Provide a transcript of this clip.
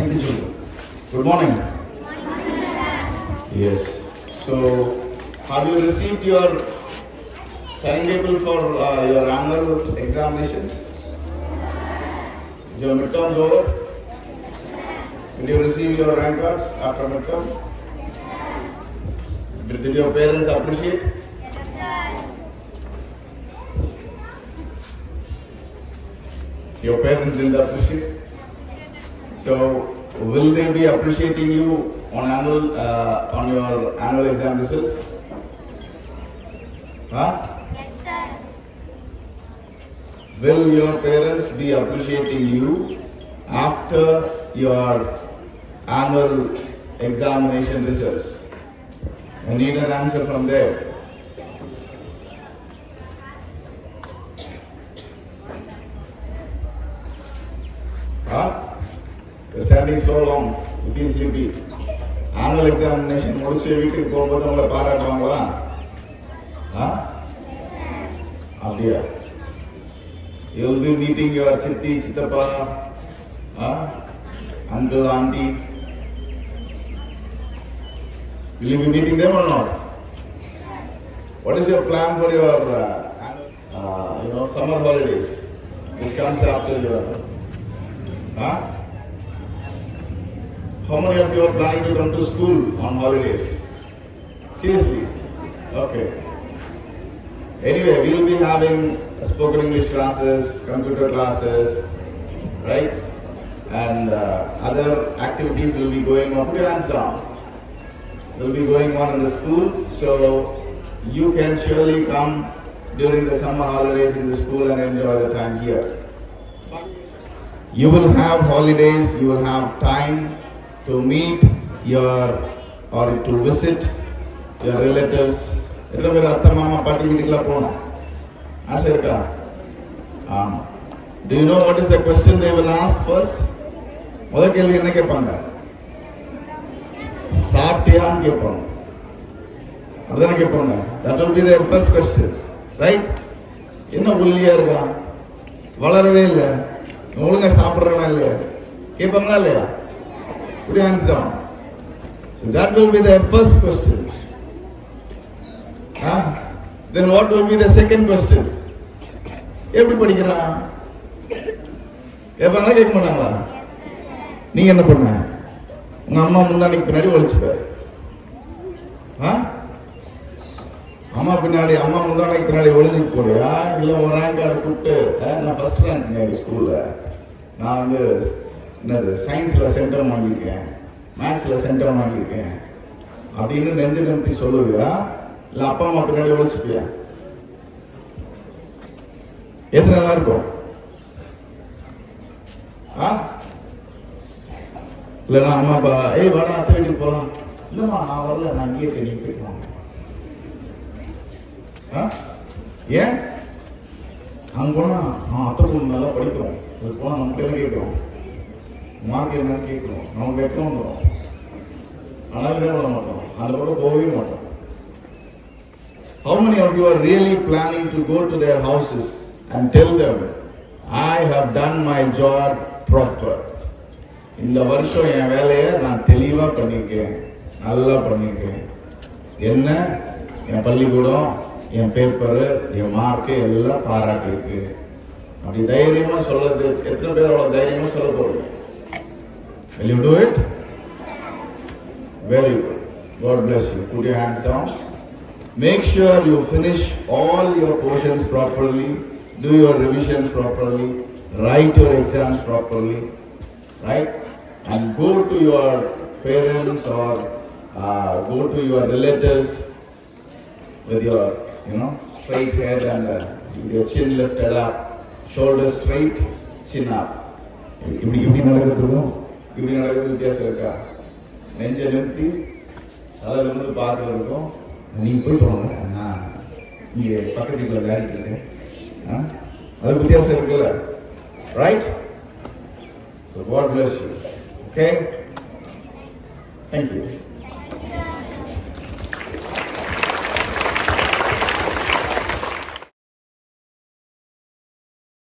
Thank you, children. Good morning. Yes. So, have you received your timetable for your annual examinations? Is your midterms over? Did you receive your rank cards after midterm? Did your parents appreciate? Your parents didn't appreciate? So, will they be appreciating you on your annual exam results? Huh? Yes, sir. Will your parents be appreciating you after your annual examination results? I need an answer from there. Huh? You're standing so long, you feel sleepy. Annual examination முடிச்சு வீட்டுக்கு போகும்போது உங்களை பாராட்டுவாங்களா? அப்படியா? You will be meeting your chitti, chittappa, uncle, auntie. Will you be meeting them or not? What is your plan for your summer holidays, which comes after your? How many of you are planning to come to school on holidays? Seriously? Okay. Anyway, we will be having spoken English classes, computer classes, right? And other activities will be going on. Put your hands down. Will be going on in the school, so you can surely come during the summer holidays in the school and enjoy the time here. You will have holidays, you will have time to meet or to visit your relatives. எத்தனை பேர் அத்தை மாமா பாட்டி வீட்டுக்கெல்லாம் போகணும் ஆசை இருக்கா? ஆமாம். Do you know what is the question they will ask first? முதல் கேள்வி என்ன கேட்பாங்க? சாப்பிட்டியான்னு கேட்பாங்க. அப்படிதானே கேட்பாங்க. That will be their first question, right? என்ன ஒல்லியா இருக்கா, வளரவே இல்லை, ஒழுங்கா சாப்பிட்றானா இல்லையா கேட்பாங்களா இல்லையா? Put your hands down. So that will be their first question. Then what will be the second question? எப்படி படிக்கிறான் கேட்பாங்களா கேட்க மாட்டாங்களா? நீங்க என்ன பண்ண? உங்க அம்மா முந்தானிக்கு பின்னாடி ஒழிச்சுப்பாரு. அம்மா முந்தானிக்கு பின்னாடி ஒழிஞ்சுட்டு போறியா? இல்லை ஒரு ரேங்க் கார்டு கூப்பிட்டு நான் ஃபர்ஸ்ட் ரேங்க் ஸ்கூல்ல, நான் வந்து என்னது சயின்ஸில் சென்டம் வாங்கியிருக்கேன், மேக்ஸில் சென்டம் வாங்கியிருக்கேன் அப்படின்னு நெஞ்சு நிறுத்தி சொல்லுவியா? இல்லை அப்பா அம்மா பின்னாடி ஒழிச்சுப்பியா? எது நல்லா இருக்கும்? இல்லைன்னா அம்மா அப்பா வாடா அத்தை வீட்டுக்கு போகலாம். இல்லைம்மா நான் வரல, நான் இங்கே இருக்கேன், நீங்க போயிட்டு வாங்க. ஏன் அங்கே போனால் அத்தை பொண்ணு நல்லா படிக்கிறோம், அது போனால் நமக்கு எல்லாம் கேட்குறோம், மார்க் என்னன்னு கேட்குறோம், நமக்கு வெக்கம் வந்துடும். ஆனால் என்ன பண்ண மாட்டோம், அந்த பக்கம் போகவே மாட்டோம். How many of you are really planning to go to their houses and tell them, I have done my job proper? இந்த வருஷம் என் வேலையை நான் தெளிவாக பண்ணியிருக்கேன், நல்லா பண்ணியிருக்கேன். என்ன என் பள்ளிக்கூடம், என் பேப்பரு, என் மார்க்கு எல்லாம் பாராட்டியிருக்கு. அப்படி தைரியமாக சொல்றது எத்தனை பேர் அவ்வளோ தைரியமாக சொல்ல போகிறீங்க? Will you do it? Very good. God bless you. Put your hands down. Make sure you finish all your portions properly, do your revisions properly, write your exams properly, right? And go to your parents or go to your relatives with your, straight head and with your chin lifted up, shoulders straight, chin up. இப்படி நடக்கிறதுக்கும் இப்படி நடக்கிறது வித்தியாசம் இருக்கா? நெஞ்ச நிறுத்தி அதில் இருந்து பார்க்கறதுக்கும் நீங்கள் போய் போங்க, நான் இங்கே பக்கத்துக்குள்ள விளையாடிட்டு இருக்கேன், அது வித்தியாசம் இருக்குல்ல, right? So God bless you. Okay? Thank you.